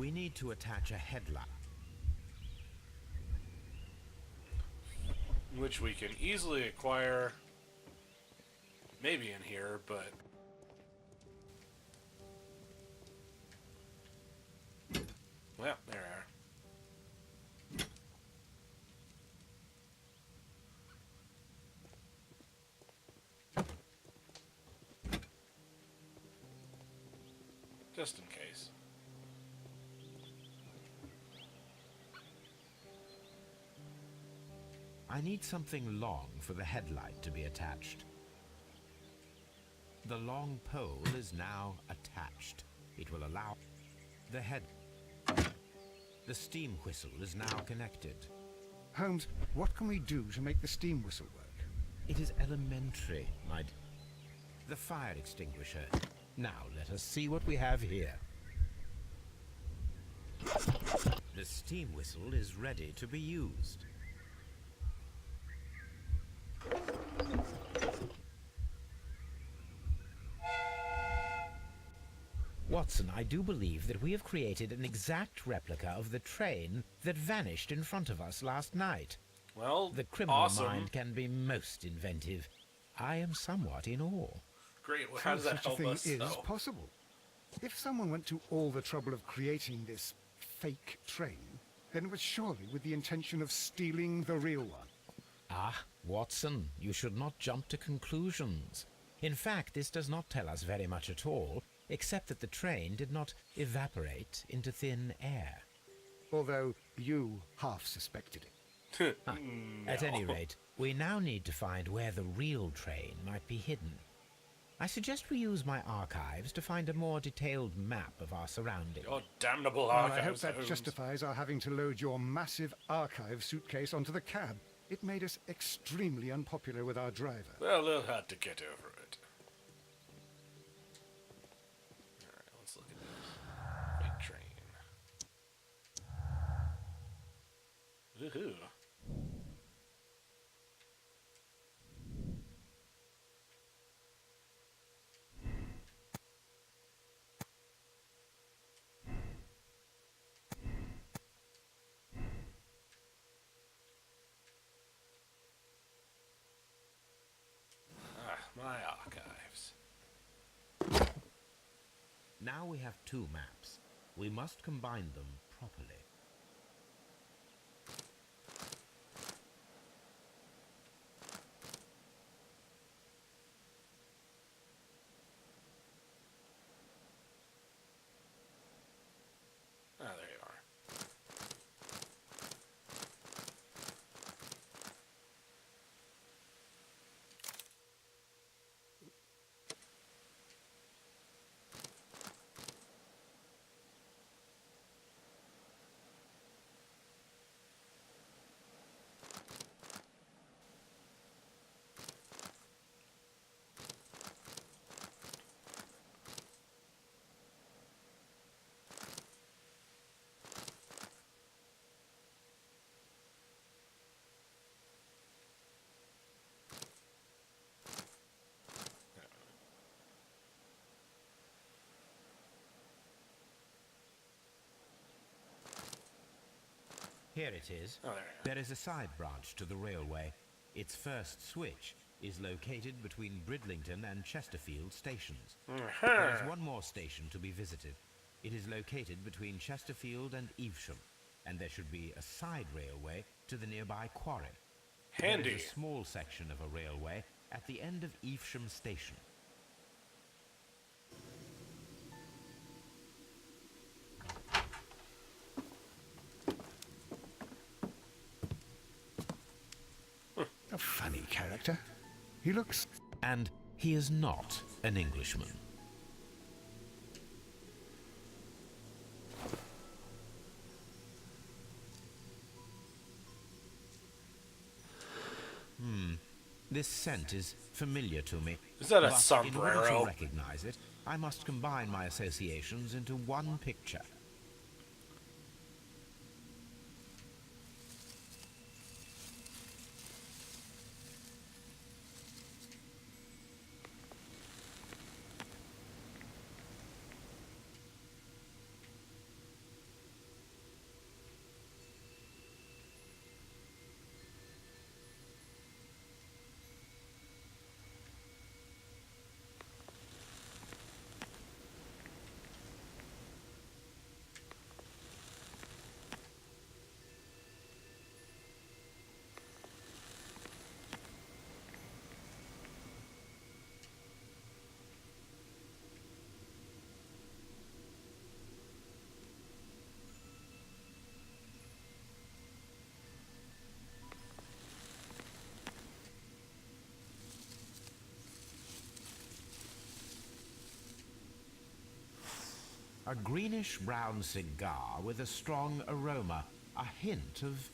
We need to attach a headlight. Which we can easily acquire. Maybe in here, but... Well, there we are. Just in case. I need something long for the headlight to be attached. The long pole is now attached. It will allow the head. The steam whistle is now connected. Holmes, what can we do to make the steam whistle work? It is elementary, the fire extinguisher. Now let us see what we have here. The steam whistle is ready to be used. Watson, I do believe that we have created an exact replica of the train that vanished in front of us last night. Well, the criminal awesome. mind can be most inventive. I am somewhat in awe. Great. Well, how does that help us, such a thing though? is possible. If someone went to all the trouble of creating this fake train, then it was surely with the intention of stealing the real one. Ah, Watson, you should not jump to conclusions. In fact, this does not tell us very much at all, except that the train did not evaporate into thin air. Although you half suspected it. No. At any rate, we now need to find where the real train might be hidden. I suggest we use my archives to find a more detailed map of our surroundings. Your damnable Well, archives, I hope that Holmes. justifies our having to load your massive archive suitcase onto the cab. It made us extremely unpopular with our driver. Well, they'll have to get over it. Alright, let's look at this. Fake train. Woohoo. My archives. Now we have two maps. We must combine them properly. Ah, there you are. Here it is. Oh, there you are. There is a side branch to the railway. Its first switch is located between Bridlington and Chesterfield stations. There is one more station to be visited. It is located between Chesterfield and Evesham, and there should be a side railway to the nearby quarry. Handy. There is a small section of a railway at the end of Evesham station. A funny character. He looks... And he is not an Englishman. This scent is familiar to me. Is that a but sombrero? in order to recognize it, I must combine my associations into one picture. A greenish-brown cigar with a strong aroma, a hint of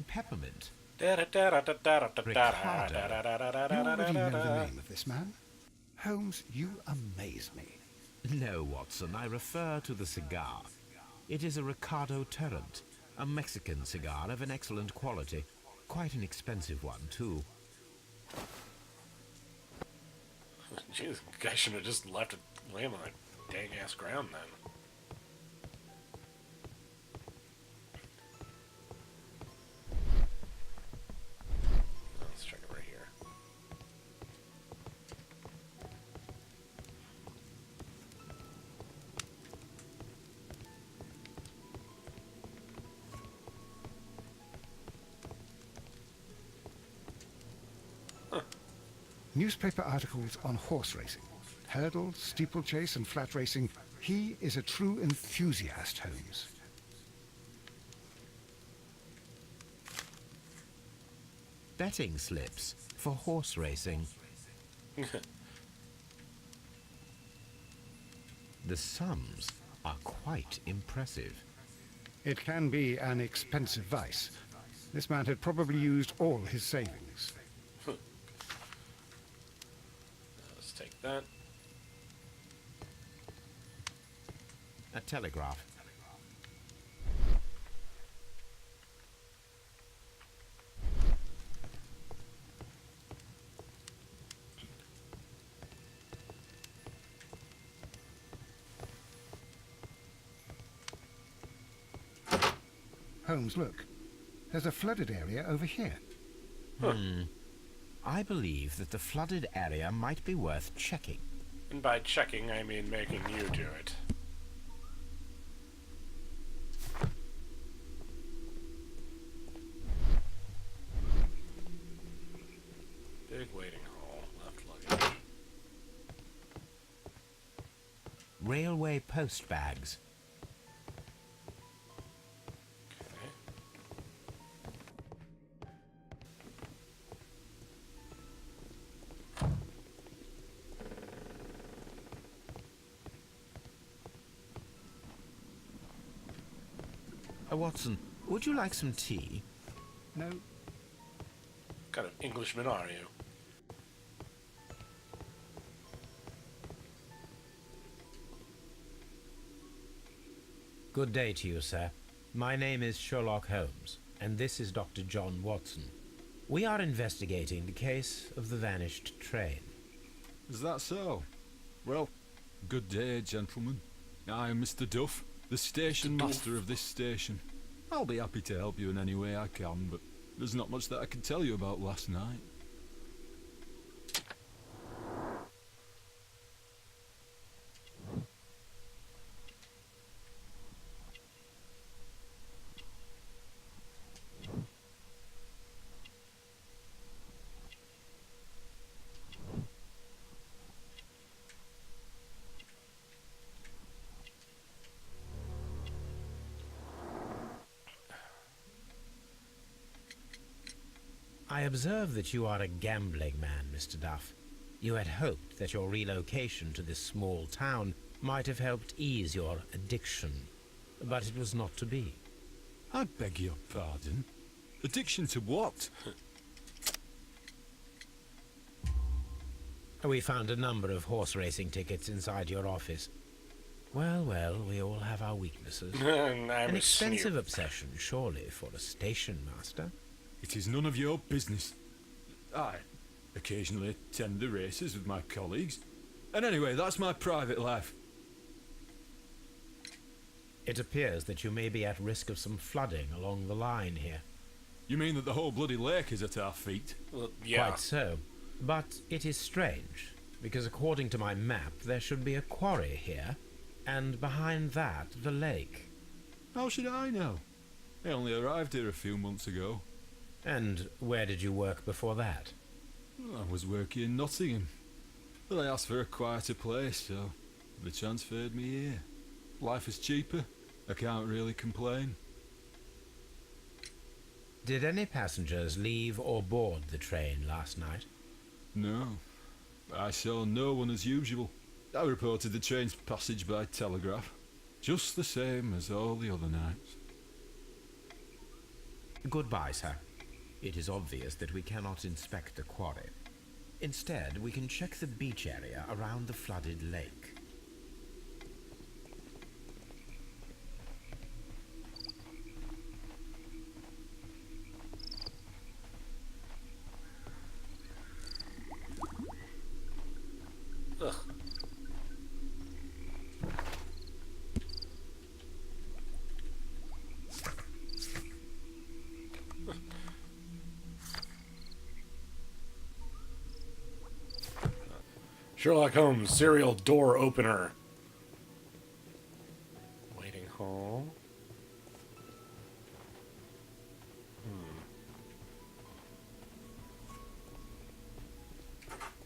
peppermint. You already know the name of this man? Holmes, you amaze me. No, Watson, I refer to the cigar. It is a Ricardo Tarrant, a Mexican cigar of an excellent quality. Quite an expensive one, too. Jeez, guy should have just left it laying on that dang-ass ground then. Let's check it right here. Newspaper articles on horse racing. Hurdle, steeplechase, and flat racing. He is a true enthusiast, Holmes. Betting slips for horse racing. The sums are quite impressive. It can be an expensive vice. This man had probably used all his savings. Let's take that. A telegraph. Holmes, look. There's a flooded area over here. I believe that the flooded area might be worth checking. And by checking, I mean making you do it. Big waiting hall, left luggage. Railway post bags. Okay. Watson, would you like some tea? No. What kind of Englishman are you? Good day to you, sir. My name is Sherlock Holmes, and this is Dr. John Watson. We are investigating the case of the vanished train. Is that so? Well, good day, gentlemen. I am Mr. Duff, the station master of this station. I'll be happy to help you in any way I can, but there's not much that I can tell you about last night. I observe that you are a gambling man, Mr. Duff. You had hoped that your relocation to this small town might have helped ease your addiction, but it was not to be. I beg your pardon? Addiction to what? We found a number of horse racing tickets inside your office. Well, well, we all have our weaknesses. I'm An a expensive snoop. obsession, surely, for a station master. It is none of your business. I occasionally attend the races with my colleagues. And anyway, that's my private life. It appears that you may be at risk of some flooding along the line here. You mean that the whole bloody lake is at our feet? Well, yeah. Quite so. But it is strange, because according to my map, there should be a quarry here, and behind that, the lake. How should I know? I only arrived here a few months ago. And where did you work before that? I was working in Nottingham. But I asked for a quieter place, so they transferred me here. Life is cheaper. I can't really complain. Did any passengers leave or board the train last night? No. I saw no one as usual. I reported the train's passage by telegraph. Just the same as all the other nights. Goodbye, sir. It is obvious that we cannot inspect the quarry. Instead, we can check the beach area around the flooded lake. Ugh. Sherlock Holmes, serial door opener. Waiting hall.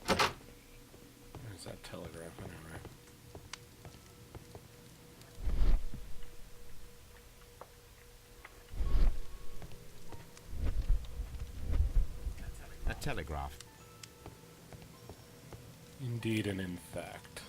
Where's that telegraph anyway? A telegraph. Indeed and in fact.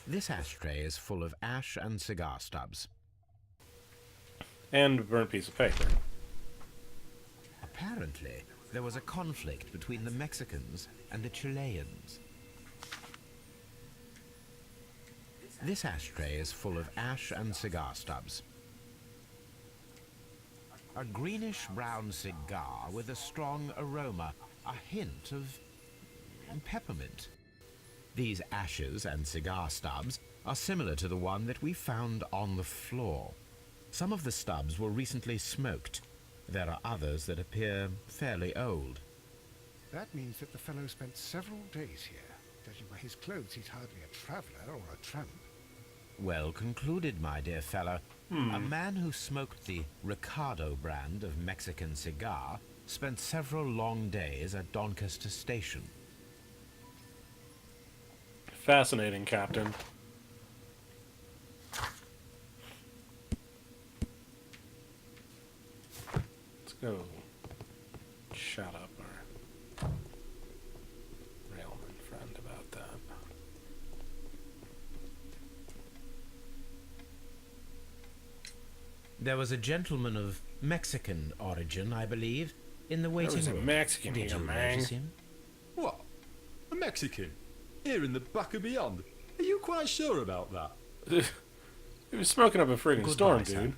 This ashtray is full of ash and cigar stubs. And a burnt piece of paper. Apparently, there was a conflict between the Mexicans and the Chileans. This ashtray is full of ash and cigar stubs. A greenish-brown cigar with a strong aroma, a hint of peppermint. These ashes and cigar stubs are similar to the one that we found on the floor. Some of the stubs were recently smoked. There are others that appear fairly old. That means that the fellow spent several days here. Judging by his clothes, he's hardly a traveller or a tramp. Well concluded, my dear fellow. A man who smoked the Ricardo brand of Mexican cigar spent several long days at Doncaster Station. Fascinating, Captain. Let's go shut up our railman friend about that. There was a gentleman of Mexican origin, I believe, in the waiting was a room. Mexican Did here, you man. notice him? What? A Mexican? Here in the back of beyond? Are you quite sure about that? He was smoking up a friggin' Goodbye, storm, sir. dude.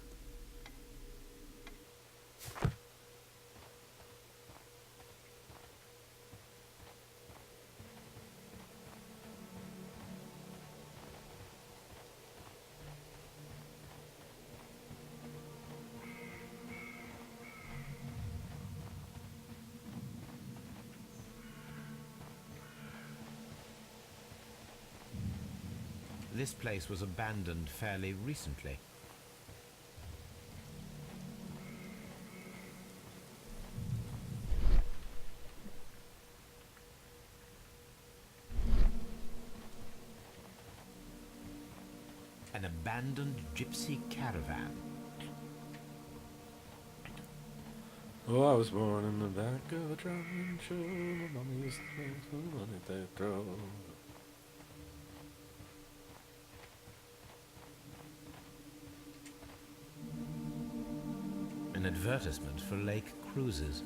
This place was abandoned fairly recently. An abandoned gypsy caravan. Oh, I was born in the back of a driving show. My mommy used to play some money they throw. An advertisement for lake cruises.